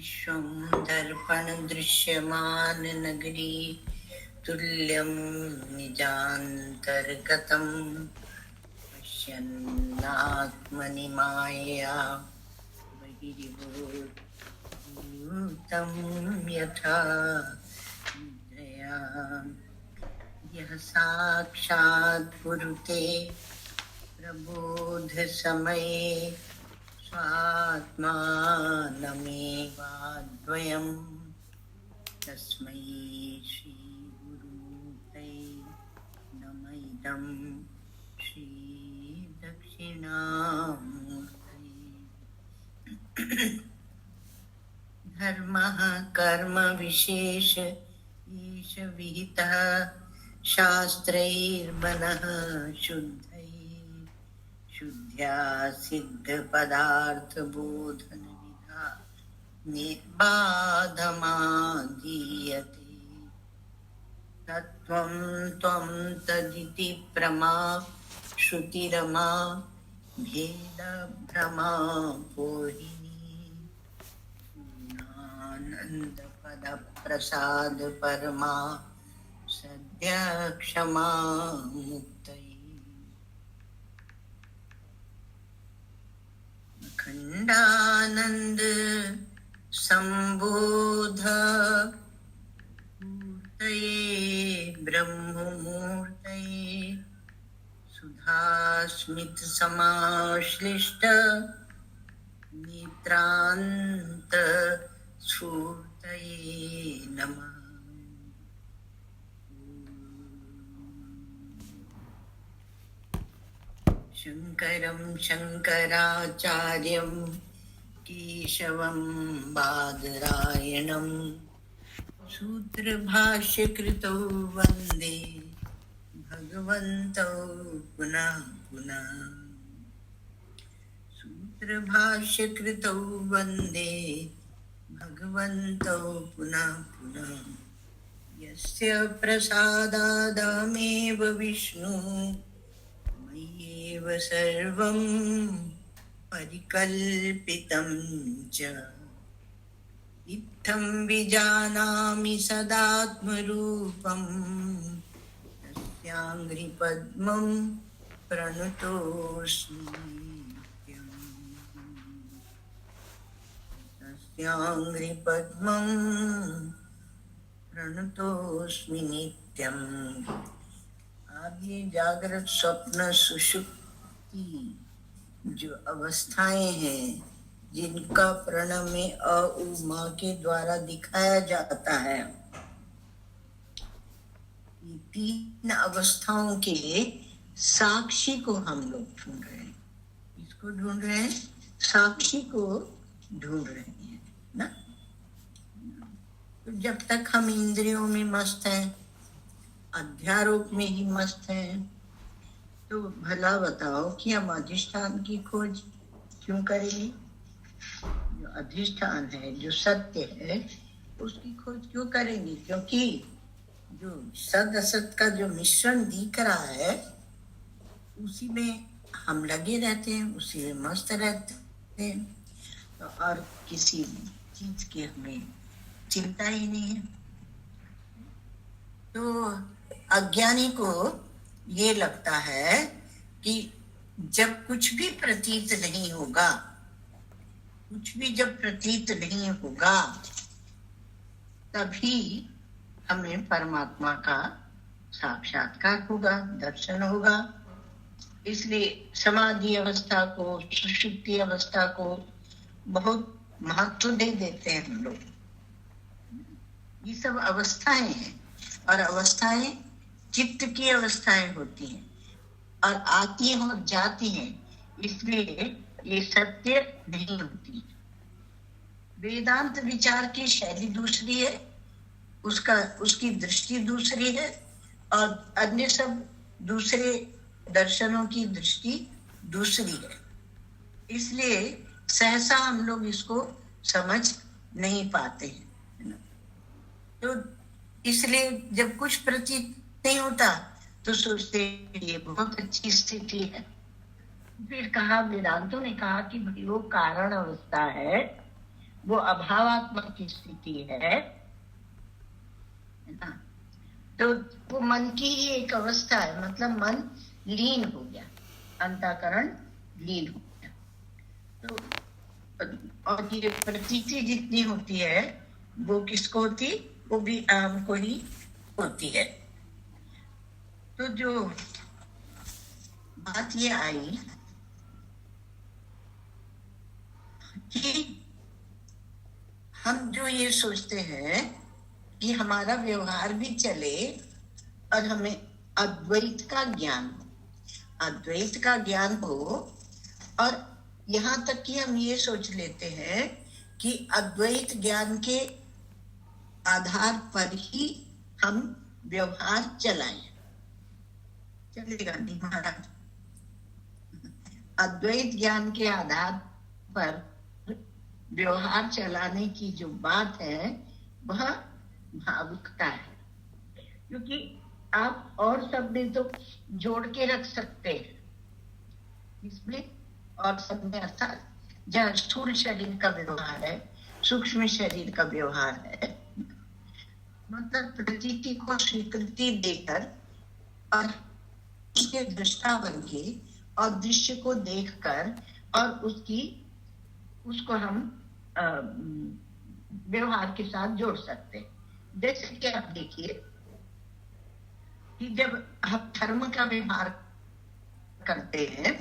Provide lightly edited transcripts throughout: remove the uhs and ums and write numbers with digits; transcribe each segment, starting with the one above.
विश्वं दर्पणदृश्यमान नगरी तुल्यं निजान्तर्गतं पश्यन्नात्मनि मायया बहिर्भूतं यथा निद्रया यः साक्षात् पुरुते प्रबोधसमये स्वात्मानमेवाद्वयं तस्मै श्रीगुरुमूर्तये नमः इदं श्रीदक्षिणामूर्तये। धर्मः कर्म विशेष ईश विहितः शास्त्रैर्मनः शुद्धैः शुद्ध्या सिद्ध पदार्थ बोधन विधा निर्बाधमादीयते तत्त्वं त्वं तदिति प्रमा श्रुतिरमा भेद भ्रमा पोहिनी पूर्णानंद पद प्रसाद परमा सद्य क्षमा मुक्तये। खंडानंद संबोध मूर्तये ब्रह्ममूर्तये सुधास्मित समाश्लिष्ट नेत्रांत स्फूर्तये नमः। शंकरं शंकराचार्यं केशवं बादरायणं सूत्रभाष्यकृतौ वन्दे भगवन्तौ पुनः पुनः। सूत्रभाष्यकृतौ वन्दे भगवन्तौ पुनः पुनः। यस्य प्रसादादमेव विष्णु मय्येव सर्वं परिकल्पितं च इत्थं विजानामि सदात्मरूपं तस्याङ्घ्रिपद्मं प्रणतोऽस्मि नित्यम्। तस्याङ्घ्रिपद्मं प्रणतोऽस्मि नित्यम्। आगे जागृत स्वप्न सुषुप्ति जो अवस्थाएं हैं जिनका प्रणव में अ उ म के द्वारा दिखाया जाता है, ये तीन अवस्थाओं के साक्षी को हम लोग ढूंढ रहे हैं। इसको ढूंढ रहे हैं, साक्षी को ढूंढ रहे हैं ना। तो जब तक हम इंद्रियों में मस्त हैं, अध्यारोप में ही मस्त हैं, तो भला बताओ कि हम अधिष्ठान की खोज क्यों करेंगे? जो अधिष्ठान है, जो सत्य है, उसकी खोज क्यों करेंगे? क्योंकि जो सद असत का जो मिश्रण दिख रहा है उसी में हम लगे रहते हैं, उसी में मस्त रहते हैं, तो और किसी चीज की हमें चिंता ही नहीं है। तो अज्ञानी को ये लगता है कि जब कुछ भी प्रतीत नहीं होगा, कुछ भी जब प्रतीत नहीं होगा तभी हमें परमात्मा का साक्षात्कार होगा, दर्शन होगा। इसलिए समाधि अवस्था को, सुषुप्ति अवस्था को बहुत महत्व दे देते हैं हम लोग। ये सब अवस्थाएं हैं और अवस्थाएं चित्त की अवस्थाएं होती हैं और आती हैं और जाती हैं, इसलिए ये सत्य नहीं होती। वेदांत विचार की शैली दूसरी है, उसकी दृष्टि दूसरी है, और अन्य सब दूसरे दर्शनों की दृष्टि दूसरी है। इसलिए सहसा हम लोग इसको समझ नहीं पाते हैं। तो इसलिए जब कुछ प्रतीत नहीं होता तो सोचते ये बहुत अच्छी स्थिति है। फिर कहा, वेदांतों ने कहा कि भाई वो कारण अवस्था है वो अभावात्मक की स्थिति है ना। तो वो मन की ही एक अवस्था है, मतलब मन लीन हो गया, अंतःकरण लीन हो गया। तो और ये प्रतीति जितनी होती है वो किसको होती, वो भी आम को ही होती है। तो जो बात ये आई कि हम जो ये सोचते हैं कि हमारा व्यवहार भी चले और हमें अद्वैत का ज्ञान हो, और यहाँ तक कि हम ये सोच लेते हैं कि अद्वैत ज्ञान के आधार पर ही हम व्यवहार चलाएं। चलेगा नहीं महाराज। अद्वैत ज्ञान के आधार पर व्यवहार चलाने की जो बात है वह भावुकता है, क्योंकि आप और सब में तो जोड़ के रख सकते हैं इसमें, और सब में अर्थात जहाँ स्थूल शरीर का व्यवहार है, सूक्ष्म शरीर का व्यवहार है, मतलब प्रतीति को स्वीकृति देकर और उसके दृष्टा बन के और दृश्य को देखकर और उसको हम व्यवहार के साथ जोड़ सकते हैं। जैसे कि आप देखिए कि जब हम धर्म का व्यवहार करते हैं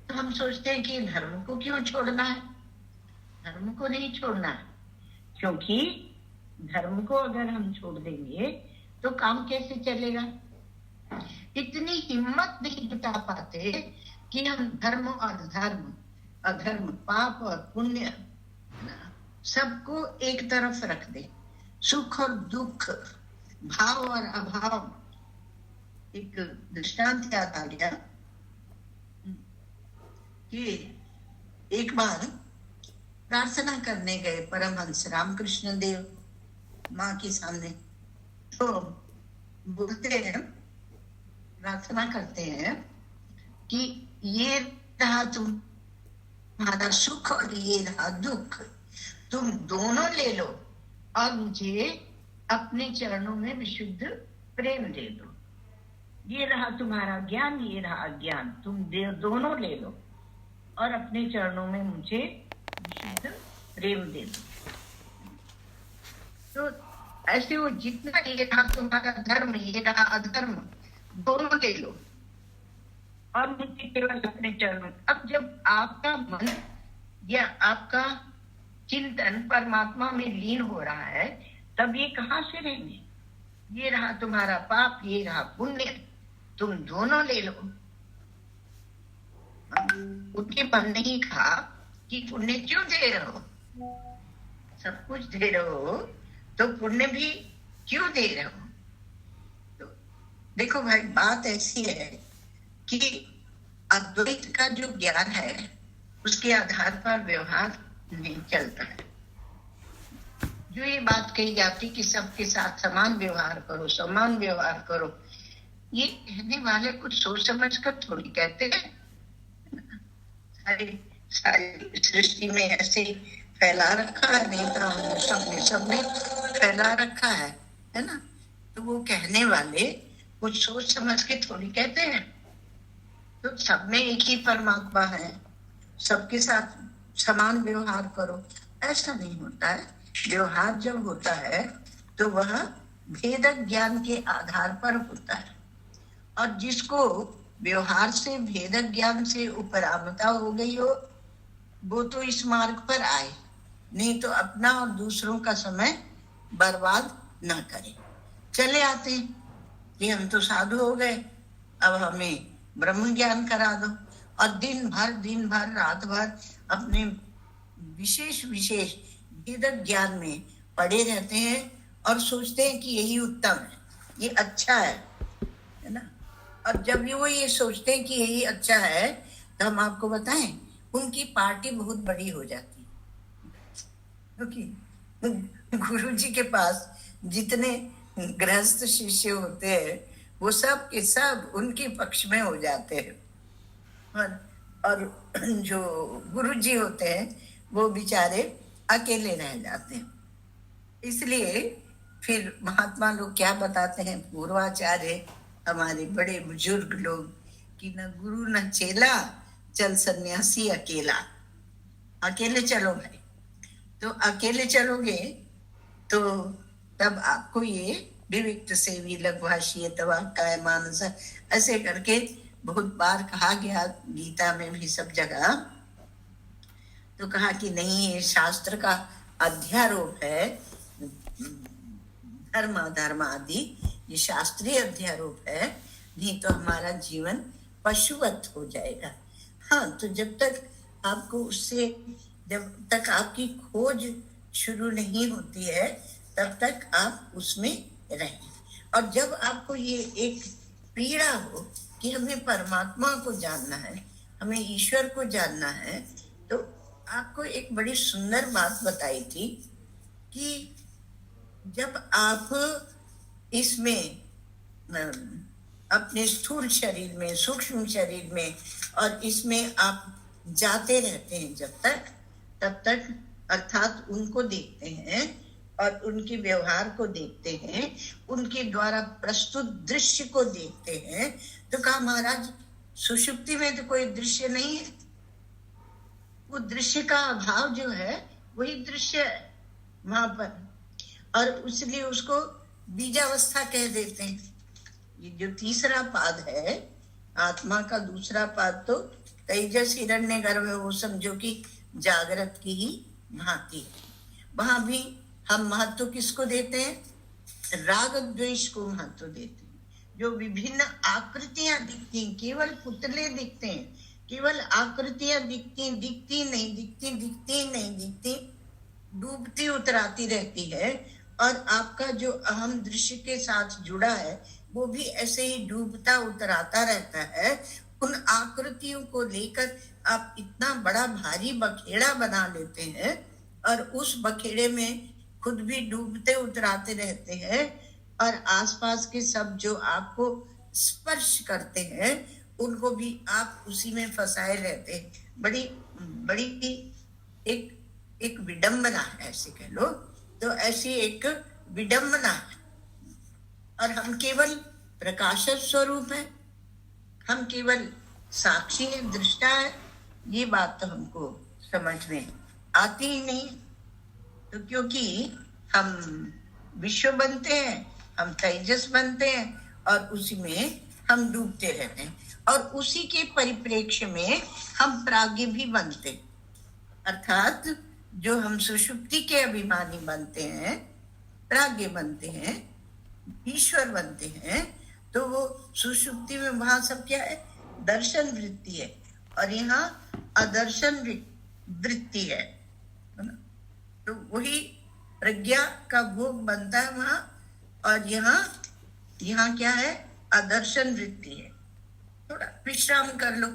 तो हम सोचते हैं कि धर्म को क्यों छोड़ना है, धर्म को नहीं छोड़ना है, क्योंकि धर्म को अगर हम छोड़ देंगे तो काम कैसे चलेगा। इतनी हिम्मत नहीं जुटा पाते कि हम धर्म और धर्म, अधर्म, पाप और पुण्य सबको एक तरफ रख दे, सुख और दुख, भाव और अभाव। एक दृष्टांत याद आ गया कि एक बार प्रार्थना करने गए परमहंस रामकृष्ण देव माँ के सामने, तो बोलते हैं, प्रार्थना करते हैं कि ये रहा तुम्हारा सुख और ये रहा दुख, तुम दोनों ले लो और मुझे अपने चरणों में विशुद्ध प्रेम दे दो। ये रहा तुम्हारा ज्ञान, ये रहा अज्ञान, तुम दोनों ले लो और अपने चरणों में मुझे विशुद्ध प्रेम दे दो। तो ऐसे वो जितना, ये रहा तुम्हारा धर्म, ये रहा अधर्म, दोनों ले लो और मुझे केवल अपने चरणों। अब जब आपका मन या आपका चिंतन परमात्मा में लीन हो रहा है, तब ये कहाँ से रहेंगे। ये रहा तुम्हारा पाप, ये रहा पुण्य, तुम दोनों ले लो। उनके मन नहीं कहा कि पुण्य क्यों दे रहे हो, सब कुछ दे रहे हो तो पुण्य भी क्यों दे रहे हो। तो देखो भाई, बात ऐसी है कि अद्वैत का जो ज्ञान है उसके आधार पर व्यवहार नहीं चलता है। जो ये बात कही जाती कि सबके साथ समान व्यवहार करो, समान व्यवहार करो, ये कहने वाले कुछ सोच समझ कर थोड़ी कहते हैं। सारी सृष्टि में ऐसे फैला रखा है, नेताओं सबने फैला रखा है ना। तो वो कहने वाले कुछ सोच समझ के थोड़ी कहते हैं। तो सब में एक ही परमात्मा है, सबके साथ समान व्यवहार करो, ऐसा नहीं होता है। व्यवहार जब होता है तो वह भेदक ज्ञान के आधार पर होता है, और जिसको व्यवहार से भेदक ज्ञान से उपरामता हो गई हो वो तो इस मार्ग पर आए, नहीं तो अपना और दूसरों का समय बर्बाद ना करे। चले आते कि हम तो साधु हो गए, अब हमें ब्रह्म ज्ञान करा दो, और दिन भर रात भर अपने विशेष भेदक ज्ञान में पड़े रहते हैं और सोचते हैं कि यही उत्तम है, ये अच्छा है ना। और जब वो ये सोचते हैं कि यही अच्छा है तो हम आपको बताएं, उनकी पार्टी बहुत बड़ी हो जाती है, क्योंकि गुरु जी के पास जितने गृहस्थ शिष्य होते हैं वो सब के सब उनके पक्ष में हो जाते हैं, और जो गुरु जी होते हैं वो बेचारे अकेले रह जाते हैं। इसलिए फिर महात्मा लोग क्या बताते हैं, पूर्वाचार्य हमारे बड़े बुजुर्ग लोग, कि न गुरु न चेला, चल सन्यासी अकेला। अकेले चलो भाई, तो अकेले चलोगे तो तब आपको ये विविक्त सेवी लघुभाषी तवा काय मानस ऐसे करके बहुत बार कहा गया, गीता में भी सब जगह। तो कहा कि नहीं, ये शास्त्र का अध्यारोप है, धर्म धर्म आदि ये शास्त्रीय अध्यारोप है, नहीं तो हमारा जीवन पशुवत हो जाएगा। हाँ, तो जब तक आपको उससे, जब तक आपकी खोज शुरू नहीं होती है तब तक आप उसमें रहें। और जब आपको ये एक पीड़ा हो कि हमें परमात्मा को जानना है, हमें ईश्वर को जानना है, तो आपको एक बड़ी सुंदर बात बताई थी कि जब आप इसमें अपने स्थूल शरीर में, सूक्ष्म शरीर में और इसमें आप जाते रहते हैं जब तक, तब तक अर्थात उनको देखते हैं और उनके व्यवहार को देखते हैं, उनके द्वारा प्रस्तुत दृश्य को देखते हैं, तो कहा महाराज सुषुप्ति में तो कोई दृश्य नहीं है, वो दृश्य का अभाव जो है वही दृश्य है वहां पर, और इसलिए उसको बीजावस्था कह देते हैं। ये जो तीसरा पाद है आत्मा का, दूसरा पाद तो तेजस हिरण्य गर्भ है, वो समझो कि जागृत की ही भांति है। वहां भी हम महत्व किसको देते हैं, राग द्वेष को महत्व देते हैं। जो विभिन्न आकृतियां दिखती हैं, केवल पुतले दिखते हैं, केवल आकृतियां दिखती नहीं, डूबती उतराती रहती है, और आपका जो अहम दृश्य के साथ जुड़ा है वो भी ऐसे ही डूबता उतराता रहता है। उन आकृतियों को लेकर आप इतना बड़ा भारी बखेड़ा बना लेते हैं और उस बखेड़े में खुद भी डूबते उतराते रहते हैं, और आसपास के सब जो आपको स्पर्श करते हैं उनको भी आप उसी में फंसाए रहते हैं। बड़ी बड़ी एक विडंबना है, ऐसे कह लो तो, ऐसी एक विडंबना है। और हम केवल प्रकाश स्वरूप है, हम केवल साक्षी है, दृष्टा है, ये बात तो हमको समझ में आती ही नहीं। तो क्योंकि हम विश्व बनते हैं, हम तेजस बनते हैं और उसी में हम डूबते रहते हैं, और उसी के परिप्रेक्ष्य में हम प्राज्ञ भी बनते हैं। अर्थात जो हम सुषुप्ति के अभिमानी बनते हैं, प्राज्ञ बनते हैं, ईश्वर बनते हैं, तो वो सुषुप्ति में वहां सब क्या है, दर्शन वृत्ति है, और यहाँ अदर्शन वृत्ति है ना? तो वही प्रज्ञा का भोग बनता है वहां, और यहाँ क्या है, अदर्शन वृत्ति है। थोड़ा विश्राम कर लो,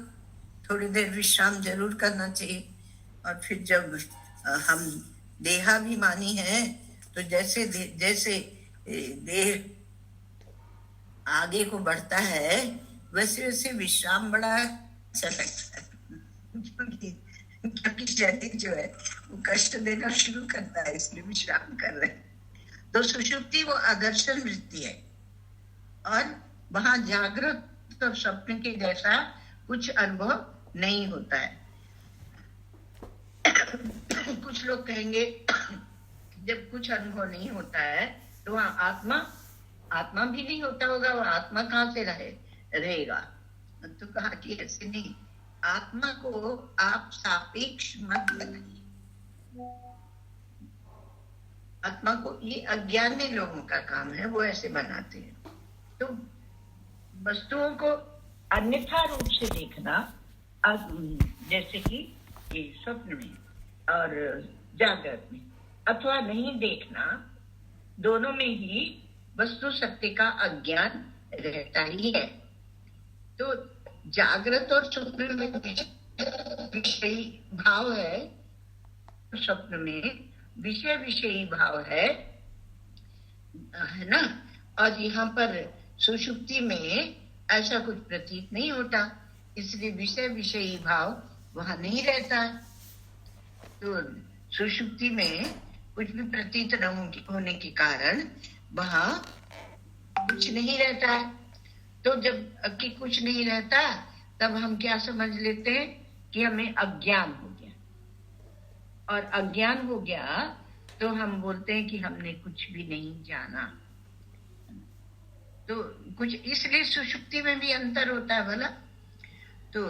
थोड़ी देर विश्राम जरूर करना चाहिए। और फिर जब हम देहाभिमानी हैं तो जैसे देह आगे को बढ़ता है वैसे वैसे विश्राम बड़ा अच्छा लगता है, क्योंकि शरीर जो है वो कष्ट देना शुरू करता है, इसलिए विश्राम कर रहे हैं। तो सुषुप्ति वो आदर्शन वृत्ति है, और वहां जागृत और स्वप्न के जैसा कुछ अनुभव नहीं होता है। कुछ लोग कहेंगे जब कुछ अनुभव नहीं होता है तो वहां आत्मा भी नहीं होता होगा, वो आत्मा कहाँ से रहेगा। तो कहा कि ऐसे नहीं, आत्मा को आप सापेक्ष मत बनाइए। आत्मा को, ये अज्ञानी लोगों का काम है, वो ऐसे बनाते हैं। तो वस्तुओं को अन्यथा रूप से देखना, जैसे कि ये स्वप्न में और जागृत में, अथवा नहीं देखना, दोनों में ही वस्तु सत्य का अज्ञान रहता ही है। तो जागृत और स्वप्न में विषयी भाव है, स्वप्न में विषय विषयी भाव है ना, और यहाँ पर सुषुप्ति में ऐसा कुछ प्रतीत नहीं होता, इसलिए विषय विषयी भाव वहां नहीं रहता है। तो सुषुप्ति में कुछ भी प्रतीत न होने के कारण वहां कुछ नहीं रहता है। तो जब कि कुछ नहीं रहता, तब हम क्या समझ लेते हैं कि हमें अज्ञान हो गया, और अज्ञान हो गया तो हम बोलते हैं कि हमने कुछ भी नहीं जाना। तो कुछ इसलिए सुषुप्ति में भी अंतर होता है बोला। तो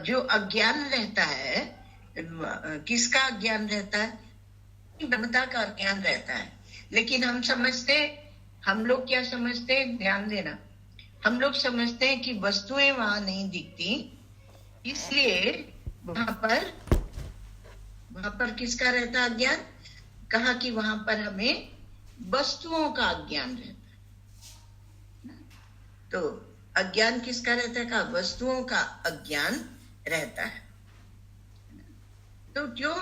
जो अज्ञान रहता है, किसका अज्ञान रहता है? ब्रह्मता का अज्ञान रहता है। लेकिन हम समझते, हम लोग क्या समझते हैं, ध्यान देना, हम लोग समझते हैं कि वस्तुएं वहां नहीं दिखती, इसलिए वहां पर किसका रहता है अज्ञान? कहा कि वहां पर हमें वस्तुओं का अज्ञान रहता है। तो अज्ञान किसका रहता है? कहा वस्तुओं का अज्ञान रहता है। तो क्यों?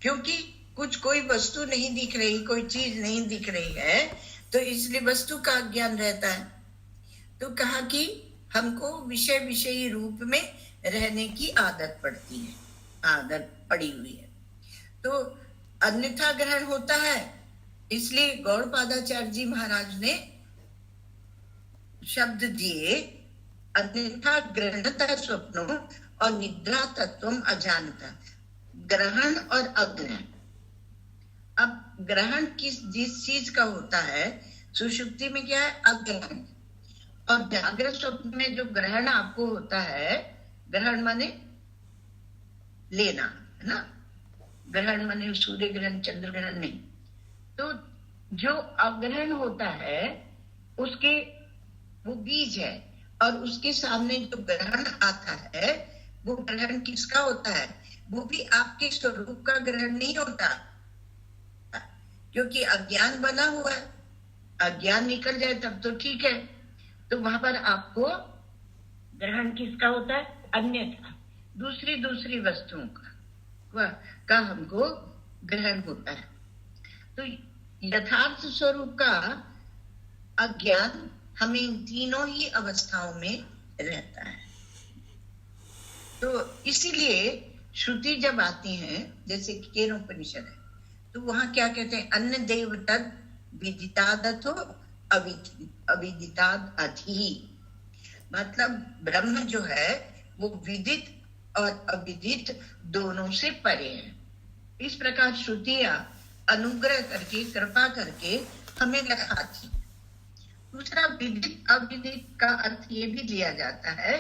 क्योंकि कोई वस्तु नहीं दिख रही, कोई चीज नहीं दिख रही है, तो इसलिए वस्तु का अज्ञान रहता है। तो कहा कि हमको विषय विषयी रूप में रहने की आदत पड़ती है, आदत पड़ी हुई है। तो अन्यथा ग्रहण होता है, इसलिए गौड़पादाचार्य जी महाराज ने शब्द दिए, अन्यथा ग्रहणता स्वप्नो और निद्रा तत्वम अजानता। ग्रहण और अग्रहण। अब ग्रहण जिस चीज का होता है, सुषुप्ति में क्या है? अग्रहण। और जागृत स्वप्न में जो ग्रहण आपको होता है, ग्रहण माने लेना, है ना? ग्रहण माने सूर्य ग्रहण, चंद्र ग्रहण नहीं। तो जो अग्रहण होता है उसके वो बीज है, और उसके सामने जो ग्रहण आता है, वो ग्रहण किसका होता है? वो भी आपके स्वरूप का ग्रहण नहीं होता, क्योंकि अज्ञान बना हुआ है। अज्ञान निकल जाए तब तो ठीक है। तो वहां पर आपको ग्रहण किसका होता है? अन्यथा दूसरी वस्तुओं का हमको ग्रहण होता है। तो यथार्थ स्वरूप का अज्ञान हमें इन तीनों ही अवस्थाओं में रहता है। तो इसीलिए श्रुति जब आती है, जैसे केनोपनिषद है, तो वहां क्या कहते हैं? अन्न देव तद विदितादथो अविदिताद अधि। मतलब ब्रह्म जो है वो विदित और अविदित दोनों से परे है। इस प्रकार श्रुतियां अनुग्रह करके, कृपा करके हमें दिखाती। दूसरा, विदित अविदित का अर्थ ये भी लिया जाता है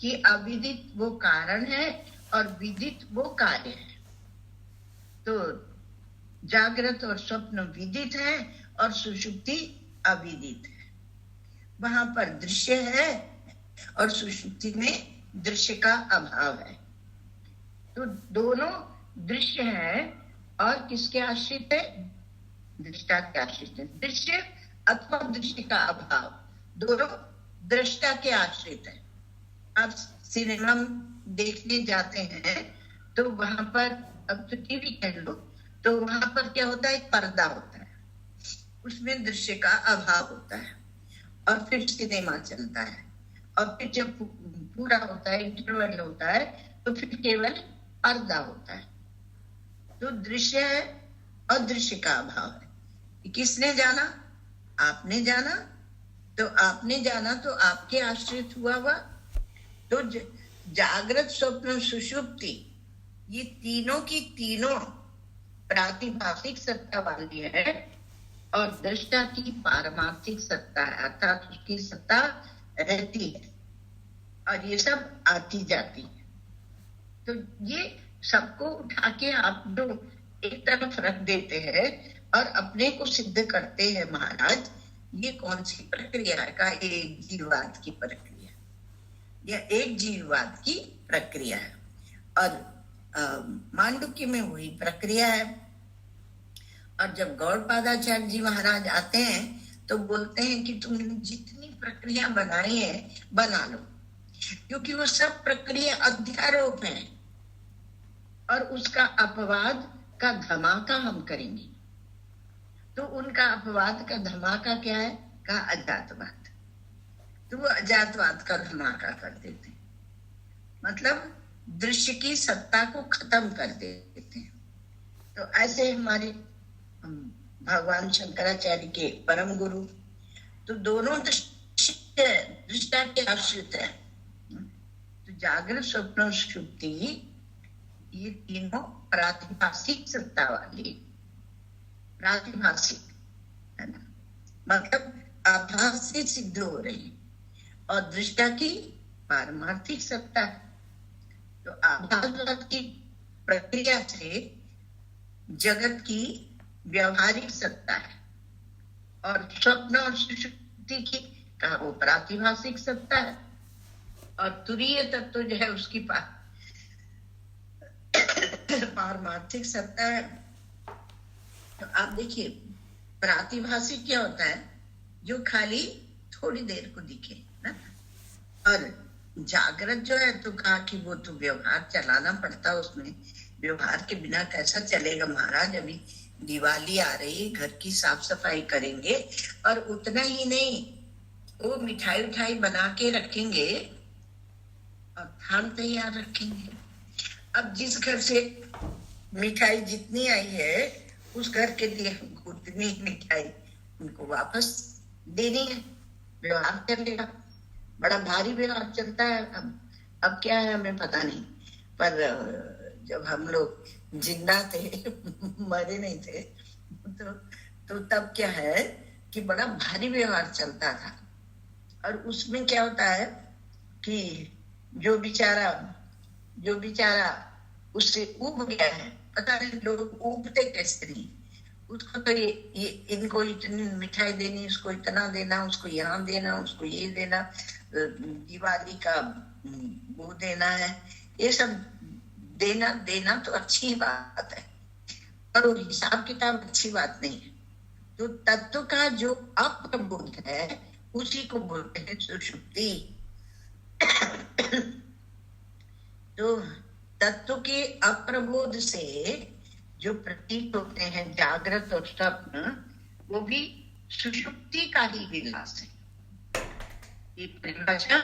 कि अविदित वो कारण है और विदित वो कार्य है। तो जागृत और स्वप्न विदित है और सुषुप्ति अविदित है। वहां पर दृश्य है और सुषुप्ति में दृश्य का अभाव है। तो दोनों दृश्य है और किसके आश्रित है? दृष्टा के आश्रित है। दृश्य अथवा दृश्य का अभाव, दोनों दृष्टा के आश्रित है। आप सिनेमा देखने जाते हैं तो वहां पर, अब तो टीवी कह लो, तो वहां पर क्या होता है? एक पर्दा होता है, उसमें दृश्य का अभाव होता है, और फिर सिनेमा चलता है, और फिर जब पूरा होता है, इंटरवल होता है, तो फिर केवल पर्दा होता है। तो दृश्य है और दृश्य का अभाव है। किसने जाना? आपने जाना। तो आपने जाना तो आपके आश्रित हुआ। तो जागृत स्वप्न सुषुप्ति, ये तीनों की तीनों प्रातिभाषिक सत्ता वाली है, और दृष्टा की पारमार्थिक सत्ता है, अर्थात उसकी सत्ता रहती है, और ये सब आती जाती है। तो ये सबको उठा के आप जो एक तरफ रख देते हैं और अपने को सिद्ध करते हैं महाराज, ये कौन सी प्रक्रिया है? का एक जीववाद की प्रक्रिया, यह एक जीववाद की प्रक्रिया है। और मांडुक्य में वही प्रक्रिया है। और जब गौड़पादाचार्य जी महाराज आते हैं तो बोलते हैं कि तुमने जितनी प्रक्रिया बनाई है बना लो, क्योंकि वो सब प्रक्रिया अध्यारोप है, और उसका अपवाद का धमाका हम करेंगे। तो उनका अपवाद का धमाका क्या है? का अजातवाद। तो वो अजातवाद का धमाका कर देते हैं। मतलब दृश्य की सत्ता को खत्म कर देते हैं। तो ऐसे हमारे भगवान शंकराचार्य के परम गुरु, तो दोनों दृष्टा के आश्रित है। तो जागृत, स्वप्न और सुषुप्ति, ये तीनों प्रातिभाषिक सत्ता वाली, प्रातिभाषिक है ना, मतलब आभास से सिद्ध हो रही, और दृष्टा की पारमार्थिक सत्ता है। तो आभास की प्रक्रिया से जगत की व्यवहारिक सत्ता है, और स्वप्न और सुषुप्ति की कहा वो प्रातिभाषिक सत्ता है, और तुरीय तत्व जो है उसकी पारमार्थिक सत्ता है। तो आप देखिए, प्रातिभाषिक क्या होता है? जो खाली थोड़ी देर को दिखे ना, और जागृत जो है तो कहा कि वो तो व्यवहार चलाना पड़ता है, उसमें व्यवहार के बिना कैसा चलेगा महाराज। अभी दिवाली आ रही, घर की साफ सफाई करेंगे, और उतना ही नहीं, वो मिठाई उठाई बना के रखेंगे और थाल तैयार रखेंगे। अब जिस घर से मिठाई जितनी आई है, उस घर के लिए हमको उतनी मिठाई उनको वापस देनी है, व्यवहार चलेगा। बड़ा भारी व्यवहार चलता है। अब क्या है हमें पता नहीं, पर जब हम लोग जिंदा थे मरे नहीं थे, तो तब क्या है कि बड़ा भारी व्यवहार चलता था। और उसमें क्या होता है कि जो बेचारा उससे ऊब गया है, पता नहीं लोग ऊबते कैसे नहीं, उसको तो ये इनको इतनी मिठाई देनी, उसको इतना देना, उसको यहाँ देना, उसको ये देना, दिवाली का वो देना है, ये सब देना तो अच्छी बात है, पर वो हिसाब किताब अच्छी बात नहीं है। तो तत्व का जो अप्रबोध है उसी को बोलते हैं सुषुप्ति। तो तत्व के अप्रबोध से जो प्रतीत होते हैं जागृत और स्वप्न, वो भी सुषुप्ति का ही विलास है। ये परिभाषा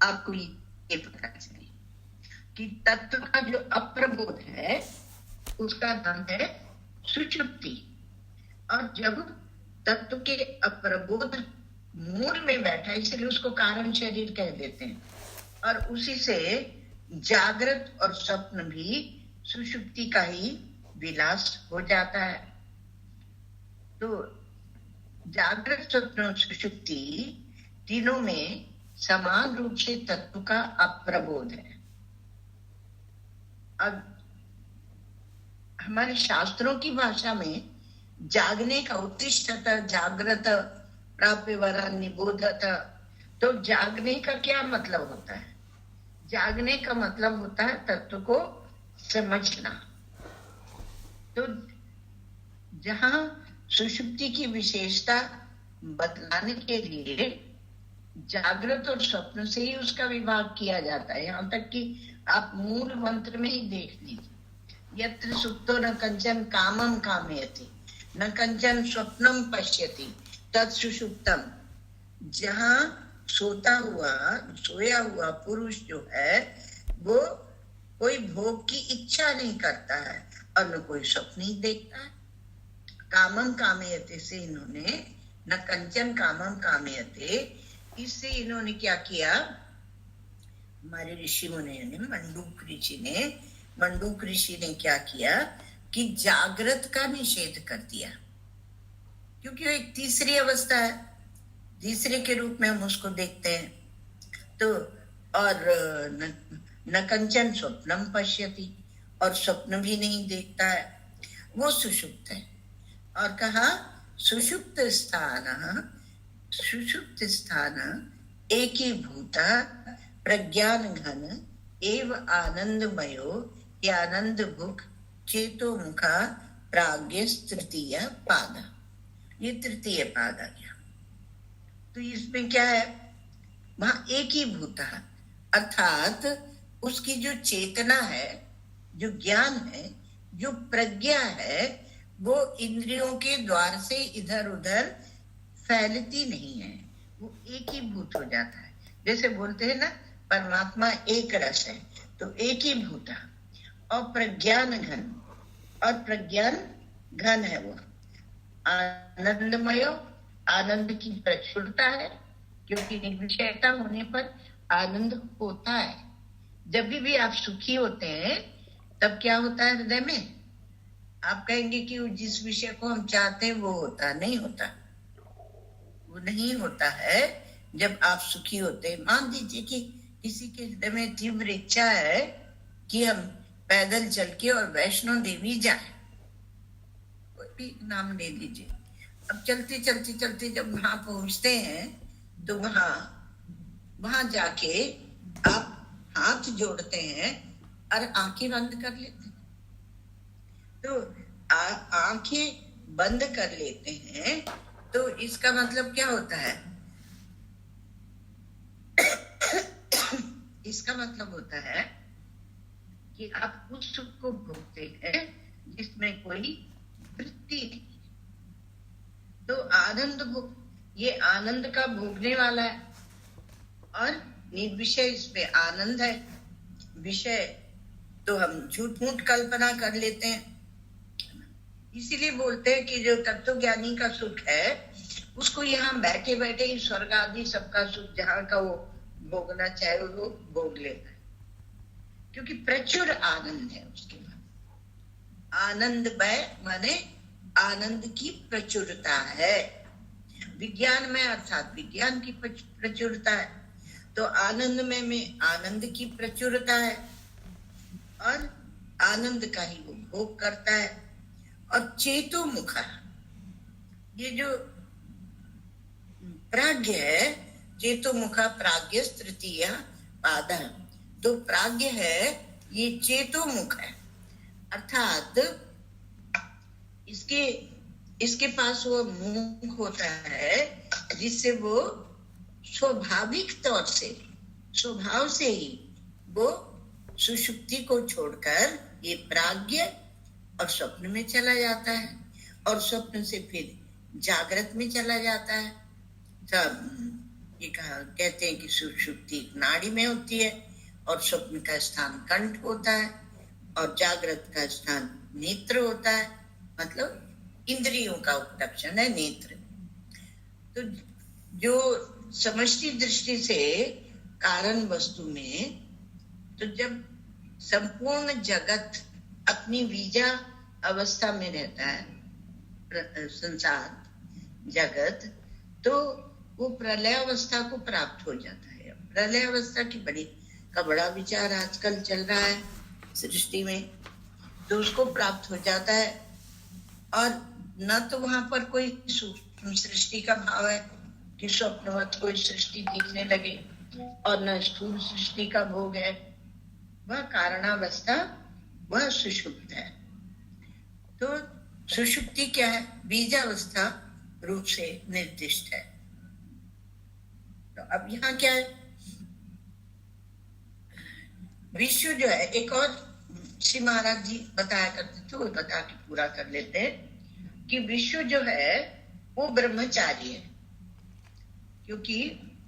आपको ये पता चले कि तत्व का जो अप्रबोध है उसका नाम है सुषुप्ति। और जब तत्व के अप्रबोध मूल में बैठा, इसलिए उसको कारण शरीर कह देते हैं, और उसी से जागृत और स्वप्न भी सुषुप्ति का ही विलास हो जाता है। तो जागृत, स्वप्न और सुषुप्ति तीनों में समान रूप से तत्व का अप्रबोध है। अब हमारे शास्त्रों की भाषा में जागने का उत्तिष्ठत जागृत प्राप्य वरा निबोधत, तो जागने का क्या मतलब होता है? जागने का मतलब होता है तत्व को समझना। तो जहां सुषुप्ति की विशेषता बतलाने के लिए जागृत और स्वप्न से ही उसका विभाग किया जाता है। यहाँ तक कि आप मूल मंत्र में ही देख लीजिए, यत्र सुप्तो न कंचन कामम कामयति न कंचन स्वप्नम पश्यति तत्सुषुप्तम। जहां सोया हुआ पुरुष जो है वो कोई भोग की इच्छा नहीं करता है और न कोई स्वप्न ही देखता है। कामम कामयते से इन्होंने, न कंचन कामम कामयते, इससे इन्होंने क्या किया, हमारे ऋषि मुनि ने, मंडूक ऋषि ने क्या किया कि जागृत का निषेध कर दिया, क्योंकि वो एक तीसरी अवस्था है, तीसरे के रूप में हम उसको देखते हैं। तो और न कंचन स्वप्नम पश्यति, और स्वप्न भी नहीं देखता है, वो सुषुप्त है। और कहा सुषुप्त स्थान एकीभूत प्रज्ञान घन एव आनंदमयो आनंद भुक चेतो मुखा प्राज्ञ तृतीय पाद। ये तृतीय पाद आ गया। तो इसमें क्या है, वहां एक ही भूत है, अर्थात उसकी जो चेतना है, जो ज्ञान है, जो प्रज्ञा है, वो इंद्रियों के द्वार से इधर उधर फैलती नहीं है, वो एक ही भूत हो जाता है। जैसे बोलते हैं ना, परमात्मा एक रस है, तो एक ही भूत है। और प्रज्ञान घन, और प्रज्ञान घन है वो आनंदमय, आनंद की प्रचुरता है, क्योंकि निर्विषयता होने पर आनंद होता है। जब भी आप सुखी होते हैं तब क्या होता है हृदय में? आप कहेंगे कि जिस विषय को हम चाहते हैं वो होता नहीं होता, वो नहीं होता है। जब आप सुखी होते हैं, मान लीजिए कि किसी के हृदय में तीव्र इच्छा है कि हम पैदल चल के और वैष्णो देवी जाए, कोई भी नाम ले लीजिए। अब चलते चलते चलते जब वहां पहुंचते हैं तो वहां जाके आप हाथ जोड़ते हैं और आंखें बंद कर लेते हैं। तो आंखें बंद कर लेते हैं तो इसका मतलब क्या होता है? इसका मतलब होता है कि आप उस सुख को भोगते हैं जिसमें कोई वृत्ति नहीं। तो आनंद ये आनंद का भोगने वाला है, और निर्विषय इसमें आनंद है। विषय तो हम झूठ मूठ कल्पना कर लेते हैं। इसीलिए बोलते हैं कि जो तत्वज्ञानी का सुख है उसको यहाँ बैठे बैठे ही स्वर्ग आदि सबका सुख जहाँ का वो भोगना चाहे वो भोग लेता है, क्योंकि प्रचुर आनंद है उसके बाद। आनंदमय माने आनंद की प्रचुरता है। विज्ञान में अर्थात विज्ञान की प्रचुरता है, तो आनंदमय में आनंद की प्रचुरता है, और आनंद का ही वो भोग करता है। और चेतो मुखा, ये जो प्राज्ञ है, चेतो मुखा प्राज्ञ तृतीय पाद, तो प्राज्ञ है ये चेतो मुख है, अर्थात इसके पास वो मुख होता है जिससे वो स्वाभाविक तौर से, स्वभाव से ही वो सुषुप्ति को छोड़कर ये प्राज्ञ और स्वप्न में चला जाता है, और स्वप्न से फिर जागृत में चला जाता है। सब ये कहते हैं कि सुषुप्ति नाड़ी में होती है, और स्वप्न का स्थान कंठ होता है, और जागृत का स्थान नेत्र होता है, मतलब इंद्रियों का उपलक्षण है नेत्र। तो जो समष्टि दृष्टि से कारण वस्तु में, तो जब संपूर्ण जगत अपनी बीजा अवस्था में रहता है, संसार जगत, तो वो प्रलय अवस्था को प्राप्त हो जाता है। प्रलय अवस्था की का बड़ा विचार आजकल चल रहा है सृष्टि में, तो उसको प्राप्त हो जाता है। और न तो वहां पर कोई सूक्ष्म सृष्टि का भाव है कि स्वप्नवत कोई सृष्टि दिखने लगे, और न स्थूल सृष्टि का भोग है। वह कारणावस्था, वह सुषुप्त है। तो सुषुप्ति क्या है? बीजावस्था रूप से निर्दिष्ट है। तो अब यहाँ क्या है? विश्व जो है, एक और श्री महाराज जी बताया करते थे, वो बता के पूरा कर लेते हैं कि विश्व जो है वो ब्रह्मचारी है, क्योंकि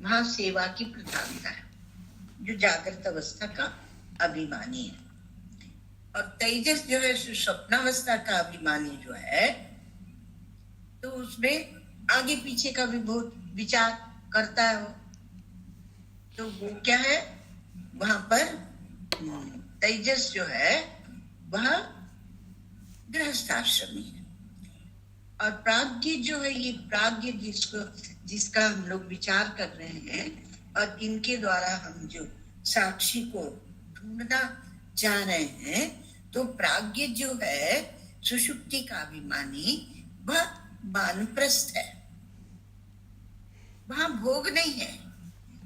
वहां सेवा की प्रधानता है, जो जागृत अवस्था का अभिमानी है। और तेजस जो है स्वप्नावस्था का अभिमानी जो है, तो उसमें आगे पीछे का भी बहुत विचार करता है वो। तो वो क्या है? वहां पर तेजस जो है वह गृहस्थाश्रमी है, और प्राज्ञ जो है, ये प्राज्ञ जिसका हम लोग विचार कर रहे हैं, और इनके द्वारा हम जो साक्षी को ढूंढना चाह रहे हैं, तो प्राज्ञ जो है सुषुप्ति का अभिमानी, वह वानप्रस्थ है। वहां भोग नहीं है,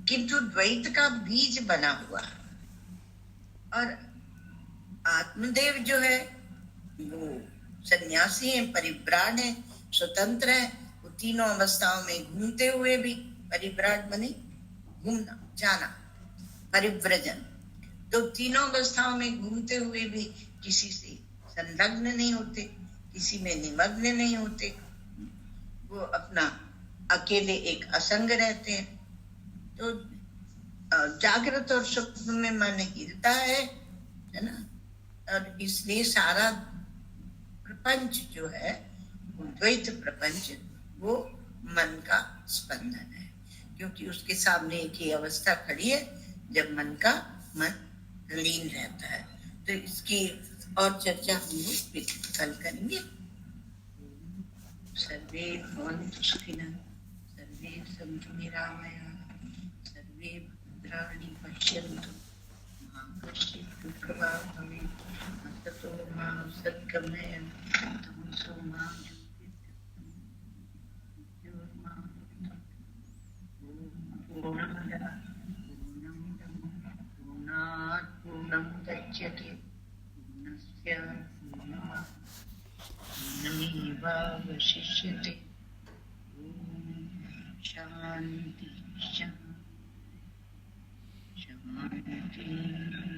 किंतु द्वैत का बीज बना हुआ है। और आत्मदेव जो है वो सन्यासी है, परिव्राट है, स्वतंत्र है। वो तीनों अवस्थाओं में घूमते हुए भी, परिव्राट बने घूमना, जाना, परिव्रजन। तो तीनों अवस्थाओं में घूमते हुए भी किसी से संलग्न नहीं होते, किसी में निमग्न नहीं होते। वो अपना अकेले एक असंग रहते हैं। तो जागृत और स्वप्न में मन हिलता है ना। और इसलिए सारा प्रपंच जो है, द्वैत प्रपंच, वो मन का स्पंदन है, क्योंकि उसके सामने एक ही अवस्था खड़ी है जब मन लीन रहता है। तो इसकी और चर्चा हम लोग कल करेंगे। सर्वे भवन्तु सुखिनः, सर्वे सन्तु निरामयाः, सर्वे भद्राणि पश्यन्तु, मा कश्चित् दुःखभाग् भवेत्, अन्ततो मा सद्गमय, तमसो मा पूर्णमदः पूर्णमिदं पूर्णात् पूर्णमुदच्यते पूर्णस्य पूर्णमादाय पूर्णमेवावशिष्यते। शांति शांति शांति।